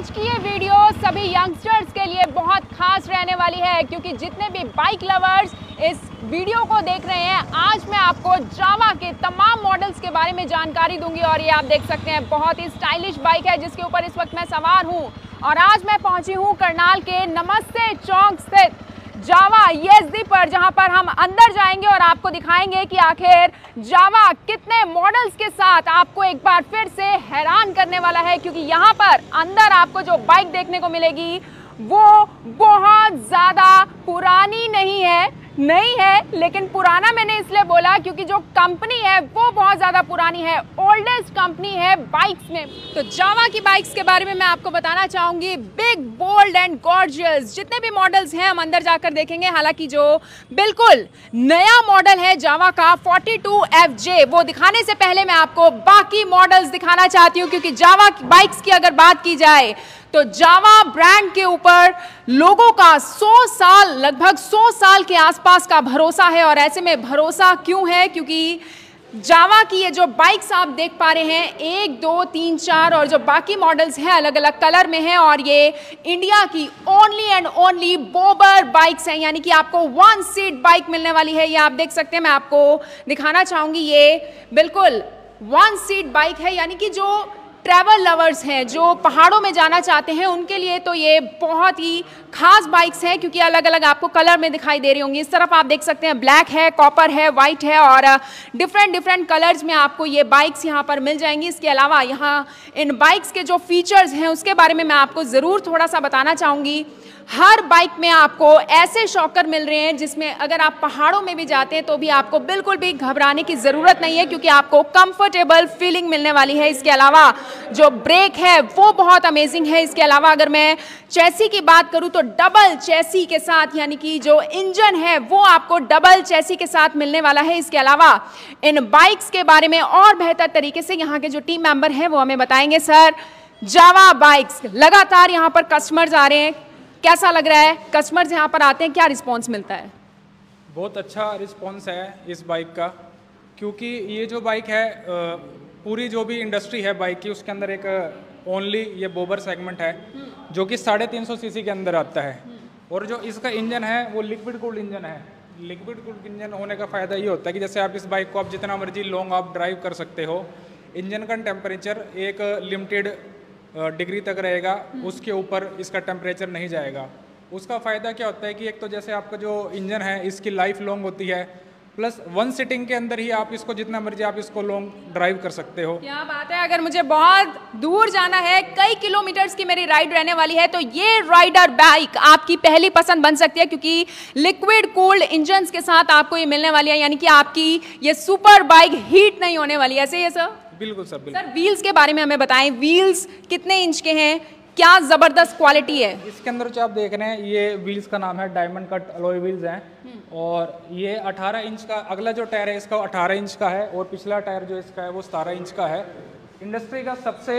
आज की ये वीडियो सभी यंगस्टर्स के लिए बहुत खास रहने वाली है, क्योंकि जितने भी बाइक लवर्स इस वीडियो को देख रहे हैं, आज मैं आपको जावा के तमाम मॉडल्स के बारे में जानकारी दूंगी। और ये आप देख सकते हैं बहुत ही स्टाइलिश बाइक है जिसके ऊपर इस वक्त मैं सवार हूँ। और आज मैं पहुंची हूँ करनाल के नमस्ते चौक स्थित जावा ESD पर, जहां पर हम अंदर जाएंगे और आपको दिखाएंगे कि आखिर जावा कितने मॉडल्स के साथ आपको एक बार फिर से हैरान करने वाला है। क्योंकि यहां पर अंदर आपको जो बाइक देखने को मिलेगी वो बहुत ज़्यादा पुरानी नहीं है, लेकिन पुराना मैंने इसलिए बोला क्योंकि जो कंपनी है वो बहुत ज़्यादा पुरानी है, ओल्डेस्ट कंपनी है बाइक्स में। तो जावा की बाइक्स के बारे में मैं आपको बताना चाहूँगी, बिग, बोल्ड एंड गॉर्जियस जितने भी मॉडल्स हैं हम अंदर जाकर देखेंगे। हालांकि जो बिल्कुल नया मॉडल है जावा का 42FJ, वो दिखाने से पहले मैं आपको बाकी मॉडल्स दिखाना चाहती हूँ। क्योंकि जावा बाइक्स की अगर बात की जाए तो जावा ब्रांड के ऊपर लोगों का 100 साल, लगभग 100 साल के आसपास का भरोसा है। और ऐसे में भरोसा क्यों है? क्योंकि जावा की ये जो बाइक्स आप देख पा रहे हैं 1, 2, 3, 4 और जो बाकी मॉडल्स हैं अलग अलग कलर में हैं। और ये इंडिया की only and only bobber bikes हैं, यानी कि आपको 1 सीट बाइक मिलने वाली है। ये आप देख सकते हैं, मैं आपको दिखाना चाहूँगी, ये बिल्कुल 1 सीट बाइक है। यानी कि जो ट्रैवल लवर्स हैं, जो पहाड़ों में जाना चाहते हैं, उनके लिए तो ये बहुत ही खास बाइक्स हैं, क्योंकि अलग अलग आपको कलर में दिखाई दे रही होंगी। इस तरफ आप देख सकते हैं ब्लैक है, कॉपर है, वाइट है और डिफरेंट कलर्स में आपको ये बाइक्स यहाँ पर मिल जाएंगी। इसके अलावा यहाँ इन बाइक्स के जो फीचर्स हैं उसके बारे में मैं आपको ज़रूर थोड़ा सा बताना चाहूँगी। हर बाइक में आपको ऐसे शॉकर मिल रहे हैं जिसमें अगर आप पहाड़ों में भी जाते हैं तो भी आपको बिल्कुल भी घबराने की ज़रूरत नहीं है, क्योंकि आपको कंफर्टेबल फीलिंग मिलने वाली है। इसके अलावा जो ब्रेक है वो बहुत अमेजिंग है। इसके अलावा अगर मैं चैसी की बात करूं तो डबल चैसी के साथ, यानी कि जो इंजन है वो आपको डबल चैसी के साथ मिलने वाला है। इसके अलावा इन बाइक्स के बारे में और बेहतर तरीके से यहाँ के जो टीम मेंबर हैं वो हमें बताएंगे। सर, जावा बाइक्स लगातार यहाँ पर कस्टमर्स आ रहे हैं, कैसा लग रहा है? कस्टमर्स यहाँ पर आते हैं, क्या रिस्पांस मिलता है? बहुत अच्छा रिस्पांस है इस बाइक का, क्योंकि ये जो बाइक है पूरी जो भी इंडस्ट्री है बाइक की उसके अंदर एक ओनली ये बोबर सेगमेंट है जो कि 350 सीसी के अंदर आता है। और जो इसका इंजन है वो लिक्विड कूल्ड इंजन है। लिक्विड कूल्ड इंजन होने का फ़ायदा ये होता है कि जैसे आप इस बाइक को आप जितना मर्जी लॉन्ग आप ड्राइव कर सकते हो, इंजन का टेम्परेचर एक लिमिटेड डिग्री तक रहेगा, उसके ऊपर इसका टेम्परेचर नहीं जाएगा। उसका फ़ायदा क्या होता है कि एक तो जैसे आपका जो इंजन है इसकी लाइफ लॉन्ग होती है, प्लस 1 सिटिंग के अंदर ही आप इसको जितना मर्जी आप इसको लॉन्ग ड्राइव कर सकते हो। क्या बात है! अगर मुझे बहुत दूर जाना है, कई किलोमीटर्स की मेरी राइड रहने वाली है, तो ये राइडर बाइक आपकी पहली पसंद बन सकती है, क्योंकि लिक्विड कूल्ड इंजन्स के साथ आपको ये मिलने वाली है। यानी कि आपकी ये सुपर बाइक हीट नहीं होने वाली है। ऐसे ही है सर? बिल्कुल सर, बिल्कुल। सर, व्हील्स के बारे में हमें बताएं, व्हील्स कितने इंच के हैं, क्या ज़बरदस्त क्वालिटी है? इसके अंदर जो आप देख रहे हैं ये व्हील्स का नाम है डायमंड कट अलॉय व्हील्स हैं। और ये 18 इंच का, अगला जो टायर है इसका 18 इंच का है और पिछला टायर जो इसका है वो 17 इंच का है। इंडस्ट्री का सबसे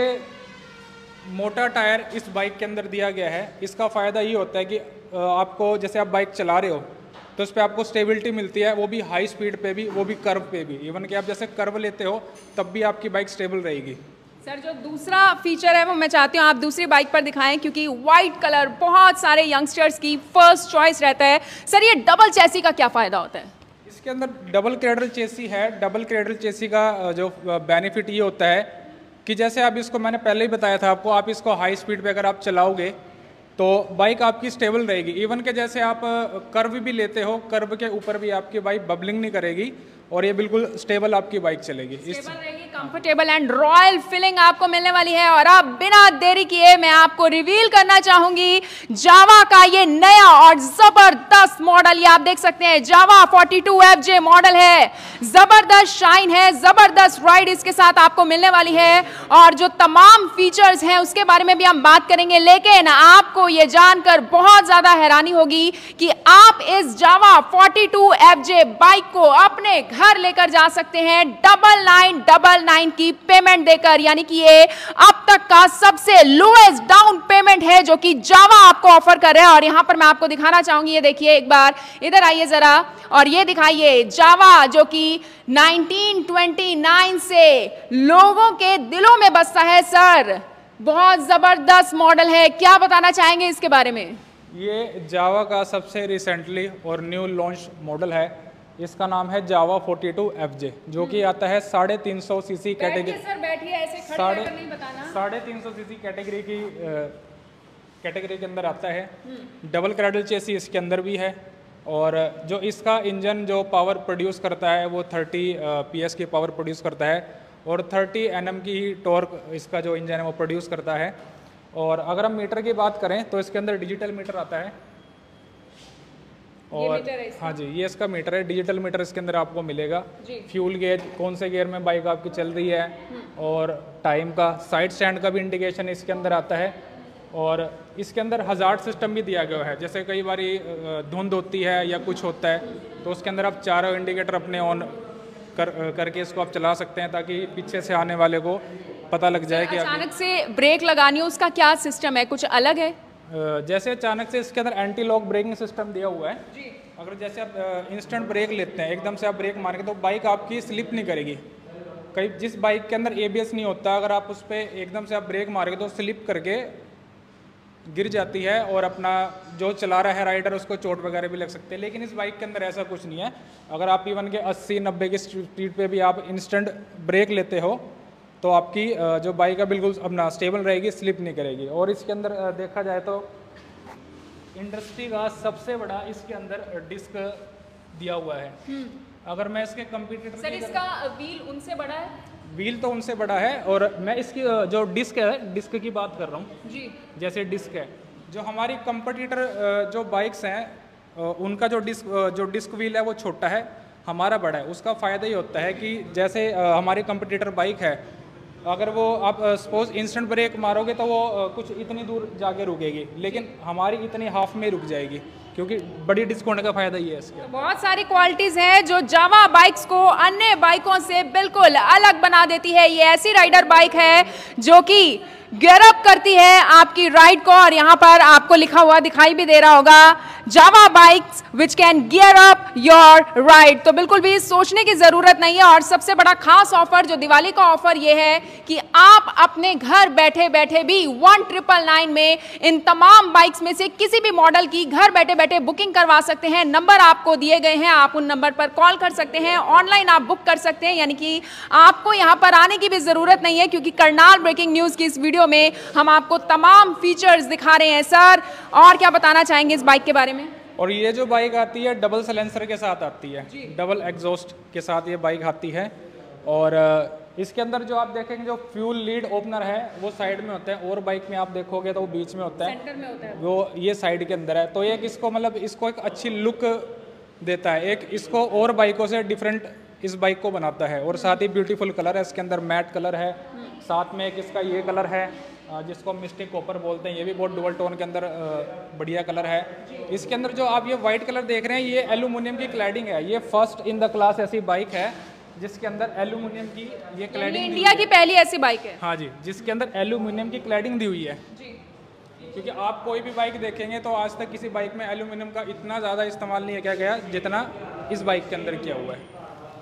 मोटा टायर इस बाइक के अंदर दिया गया है। इसका फ़ायदा ये होता है कि आपको जैसे आप बाइक चला रहे हो तो उस पर आपको स्टेबिलिटी मिलती है, वो भी हाई स्पीड पे भी, वो भी कर्व पे भी। इवन कि आप जैसे कर्व लेते हो तब भी आपकी बाइक स्टेबल रहेगी। सर, जो दूसरा फीचर है वो मैं चाहती हूँ आप दूसरी बाइक पर दिखाएं, क्योंकि वाइट कलर बहुत सारे यंगस्टर्स की फर्स्ट चॉइस रहता है। सर, ये डबल चैसी का क्या फ़ायदा होता है? इसके अंदर डबल क्रेडल चेसी है। डबल क्रेडल चेसी का जो बेनिफिट ये होता है कि जैसे आप इसको, मैंने पहले ही बताया था आपको, आप इसको हाई स्पीड पे अगर आप चलाओगे तो बाइक आपकी स्टेबल रहेगी। इवन के जैसे आप कर्व भी लेते हो, कर्व के ऊपर भी आपकी बाइक बबलिंग नहीं करेगी और ये बिल्कुल स्टेबल आपकी बाइक चलेगी। स्टेबल रहेगी, कंफर्टेबल एंड रॉयल फीलिंग आपको मिलने वाली है। और अब बिना देरी किए मैं आपको रिवील करना चाहूंगी जावा का ये नया और जबरदस्त मॉडल। ये आप देख सकते हैं जावा 42FJ मॉडल है, जबरदस्त शाइन है, जबरदस्त राइड इसके साथ आपको मिलने वाली है। और जो तमाम फीचर्स हैं उसके बारे में भी हम बात करेंगे, लेकिन आपको ये जानकर बहुत ज्यादा हैरानी होगी कि आप इस जावा 42FJ बाइक को अपने घर लेकर जा सकते हैं 9999 की पेमेंट देकर। यानी कि ये अब तक का सबसे लोएस्ट डाउन पेमेंट है जो कि जावा आपको ऑफर कर रहा है। और यहां पर मैं आपको दिखाना चाहूंगी, ये देखिए, एक बार इधर आइए जरा और ये दिखाइए जावा जो कि 1929 से लोगों के दिलों में बसता है। सर, बहुत जबरदस्त मॉडल है, क्या बताना चाहेंगे इसके बारे में? ये जावा का सबसे रिसेंटली और न्यू लॉन्च मॉडल है। इसका नाम है जावा 42FJ, जो कि आता है 350 सीसी कैटेगरी। सर बैठिए, ऐसे खड़े रहकर नहीं बताना। 350 सीसी कैटेगरी की कैटेगरी के अंदर आता है। डबल क्रैडल चेसी इसके अंदर भी है, और जो इसका इंजन जो पावर प्रोड्यूस करता है वो 30 PS की पावर प्रोड्यूस करता है, और 30 Nm की टॉर्क इसका जो इंजन है वो प्रोड्यूस करता है। और अगर हम मीटर की बात करें तो इसके अंदर डिजिटल मीटर आता है, और हाँ जी, ये इसका मीटर है। डिजिटल मीटर इसके अंदर आपको मिलेगा। फ्यूल गेज, कौन से गियर में बाइक आपकी चल रही है, और टाइम का, साइड स्टैंड का भी इंडिकेशन इसके अंदर आता है। और इसके अंदर हजार्ड सिस्टम भी दिया गया है, जैसे कई बारी धुंध होती है या कुछ होता है तो उसके अंदर आप चारों इंडिकेटर अपने ऑन करके इसको आप चला सकते हैं, ताकि पीछे से आने वाले को पता लग जाए कि अचानक से ब्रेक लगानी हो, उसका क्या सिस्टम है, कुछ अलग है? जैसे अचानक से इसके अंदर एंटी लॉक ब्रेकिंग सिस्टम दिया हुआ है जी। अगर जैसे आप इंस्टेंट ब्रेक लेते हैं, एकदम से आप ब्रेक मारेंगे तो बाइक आपकी स्लिप नहीं करेगी। कई जिस बाइक के अंदर ABS नहीं होता, अगर आप उस पर एकदम से आप ब्रेक मारेंगे तो स्लिप करके गिर जाती है, और अपना जो चला रहा है राइडर उसको चोट वगैरह भी लग सकती है। लेकिन इस बाइक के अंदर ऐसा कुछ नहीं है। अगर आप इवन के 80-90 की स्पीड पे भी आप इंस्टेंट ब्रेक लेते हो तो आपकी जो बाइक है बिल्कुल अपना स्टेबल रहेगी, स्लिप नहीं करेगी। और इसके अंदर देखा जाए तो इंडस्ट्री का सबसे बड़ा इसके अंदर डिस्क दिया हुआ है। अगर मैं इसके कंप्यूटर सर, इसका व्हील उनसे बड़ा है? व्हील तो उनसे बड़ा है, और मैं इसकी जो डिस्क है, डिस्क की बात कर रहा हूँ जी। जैसे डिस्क है, जो हमारी कंपटीटर जो बाइक्स हैं उनका जो डिस्क व्हील है वो छोटा है, हमारा बड़ा है। उसका फ़ायदा ये होता है कि जैसे हमारी कंपटीटर बाइक है, अगर वो आप सपोज इंस्टेंट ब्रेक मारोगे तो वो कुछ इतनी दूर जाके रुकेगी, लेकिन हमारी इतनी हाफ में रुक जाएगी, क्योंकि बड़ी डिस्क होने का फायदा ये है इसके। तो बहुत सारी क्वालिटीज हैं जो जावा बाइक्स को अन्य बाइकों से बिल्कुल अलग बना देती है। ये ऐसी राइडर बाइक है जो कि गियर अप करती है आपकी राइड को, और यहाँ पर आपको लिखा हुआ दिखाई भी दे रहा होगा, Jawa bikes which can gear up your ride. तो बिल्कुल भी सोचने की जरूरत नहीं है। और सबसे बड़ा खास ऑफर जो दिवाली का ऑफर ये है कि आप अपने घर बैठे बैठे भी 1999 में इन तमाम बाइक्स में से किसी भी मॉडल की घर बैठे बैठे बुकिंग करवा सकते हैं। नंबर आपको दिए गए हैं, आप उन नंबर पर कॉल कर सकते हैं, ऑनलाइन आप बुक कर सकते हैं, यानी कि आपको यहाँ पर आने की भी जरूरत नहीं है, क्योंकि करनाल ब्रेकिंग न्यूज की इस वीडियो में हम आपको तमाम फीचर्स दिखा रहे हैं। सर, और क्या बताना चाहेंगे इस बाइक के बारे में? और ये जो बाइक आती है डबल साइलेंसर के साथ आती है, डबल एग्जॉस्ट के साथ ये बाइक आती है। और इसके अंदर जो आप देखेंगे जो फ्यूल लीड ओपनर है वो साइड में होता है, और बाइक में आप देखोगे तो वो बीच में होता है, सेंटर में होता है, वो ये साइड के अंदर है। तो एक इसको मतलब इसको एक अच्छी लुक देता है, एक इसको और बाइकों से डिफरेंट इस बाइक को बनाता है। और साथ ही ब्यूटीफुल कलर है इसके अंदर, मैट कलर है, साथ में एक इसका ये कलर है जिसको मिस्टिक कॉपर बोलते हैं, ये भी बहुत डुअल टोन के अंदर बढ़िया कलर है। इसके अंदर जो आप ये वाइट कलर देख रहे हैं ये एल्यूमिनियम की क्लैडिंग है। ये फर्स्ट इन द क्लास ऐसी बाइक है जिसके अंदर एल्यूमिनियम की ये क्लैडिंग, इंडिया की पहली ऐसी बाइक है। हाँ जी, जिसके अंदर एल्यूमिनियम की क्लैडिंग दी हुई है जी। क्योंकि आप कोई भी बाइक देखेंगे तो आज तक किसी बाइक में एल्यूमिनियम का इतना ज़्यादा इस्तेमाल नहीं किया गया जितना इस बाइक के अंदर किया हुआ है।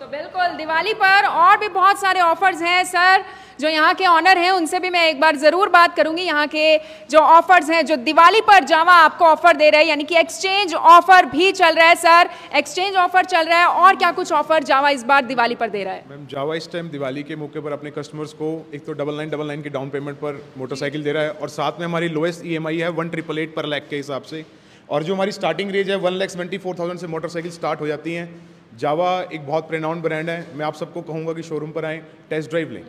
तो बिल्कुल दिवाली पर और भी बहुत सारे ऑफर्स हैं। सर, जो यहाँ के ऑनर हैं उनसे भी मैं एक बार ज़रूर बात करूंगी। यहाँ के जो ऑफर्स हैं जो दिवाली पर जावा आपको ऑफर दे रहा है, यानी कि एक्सचेंज ऑफर भी चल रहा है। सर, एक्सचेंज ऑफर चल रहा है, और क्या कुछ ऑफर जावा इस बार दिवाली पर दे रहा है? मैम, जावा इस टाइम दिवाली के मौके पर अपने कस्टमर्स को एक तो 9999 की डाउन पेमेंट पर मोटरसाइकिल दे रहा है, और साथ में हमारी लोएस्ट EMI है 1888 पर लाख के हिसाब से, और जो हमारी स्टार्टिंग रेंज है 1,24,000 से मोटरसाइकिल स्टार्ट हो जाती हैं। जावा एक बहुत प्रेनाउंड ब्रांड है, मैं आप सबको कहूँगा कि शोरूम पर आएँ, टेस्ट ड्राइव लें।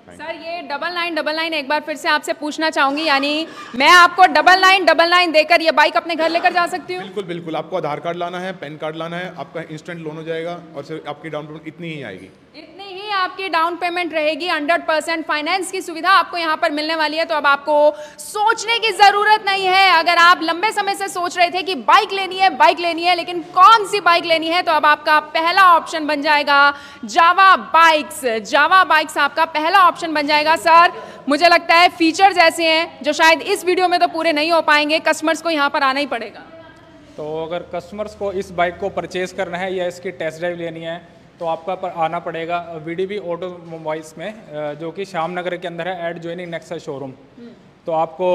सर, ये 9999 एक बार फिर से आपसे पूछना चाहूंगी, यानी मैं आपको 9999 देकर ये बाइक अपने घर लेकर जा सकती हूँ? बिल्कुल बिल्कुल, आपको आधार कार्ड लाना है, पैन कार्ड लाना है, आपका इंस्टेंट लोन हो जाएगा, और सिर्फ आपकी डाउन पेमेंट इतनी ही आएगी। इतनी ही आपकी डाउन पेमेंट रहेगी। 100% फाइनेंस की सुविधा आपको यहाँ पर मिलने वाली है। तो अब आपको सोचने की जरूरत नहीं है। अगर आप लंबे समय से सोच रहे थे कि बाइक लेनी है लेकिन कौन सी बाइक लेनी है, तो अब आपका पहला ऑप्शन बन जाएगा जावा बाइक्स। जावा बाइक्स आपका पहला ऑप्शन बन जाएगा। सर, मुझे लगता है फीचर्स ऐसे हैं जो शायद इस वीडियो में तो पूरे नहीं हो पाएंगे, कस्टमर्स को यहाँ पर आना ही पड़ेगा। तो अगर कस्टमर्स को इस बाइक को परचेज करना है या इसकी टेस्ट ड्राइव लेनी है तो आपका आना पड़ेगा VDB ऑटोमोबाइल्स में, जो कि श्याम नगर के अंदर है, एट जॉइनिंग नेक्सा शोरूम। तो आपको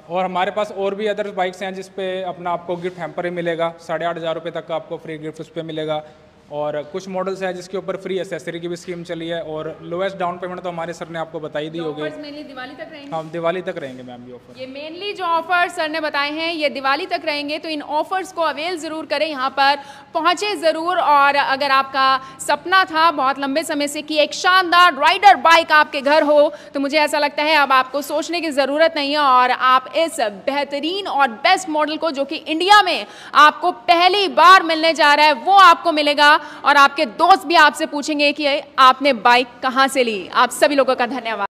और हमारे पास और भी अदर बाइक्स हैं जिस पे अपना आपको गिफ्ट हैम्पर ही मिलेगा, 8,500 रुपये तक का आपको फ्री गिफ्ट उस पर मिलेगा। और कुछ मॉडल्स हैं जिसके ऊपर फ्री एसेसरी की भी स्कीम चली है, और लोएस्ट डाउन पेमेंट तो हमारे सर ने आपको बताई दी होगी। मेनली दिवाली तक रहेंगे। हाँ, दिवाली तक रहेंगे मैम ये ऑफर। ये मेनली जो ऑफर सर ने बताए हैं ये दिवाली तक रहेंगे, तो इन ऑफर्स को अवेल ज़रूर करें, यहाँ पर पहुँचे ज़रूर। और अगर आपका सपना था बहुत लंबे समय से कि एक शानदार राइडर बाइक आपके घर हो, तो मुझे ऐसा लगता है अब आपको सोचने की ज़रूरत नहीं है, और आप इस बेहतरीन और बेस्ट मॉडल को, जो कि इंडिया में आपको पहली बार मिलने जा रहा है, वो आपको मिलेगा। और आपके दोस्त भी आपसे पूछेंगे कि आपने बाइक कहाँ से ली। आप सभी लोगों का धन्यवाद।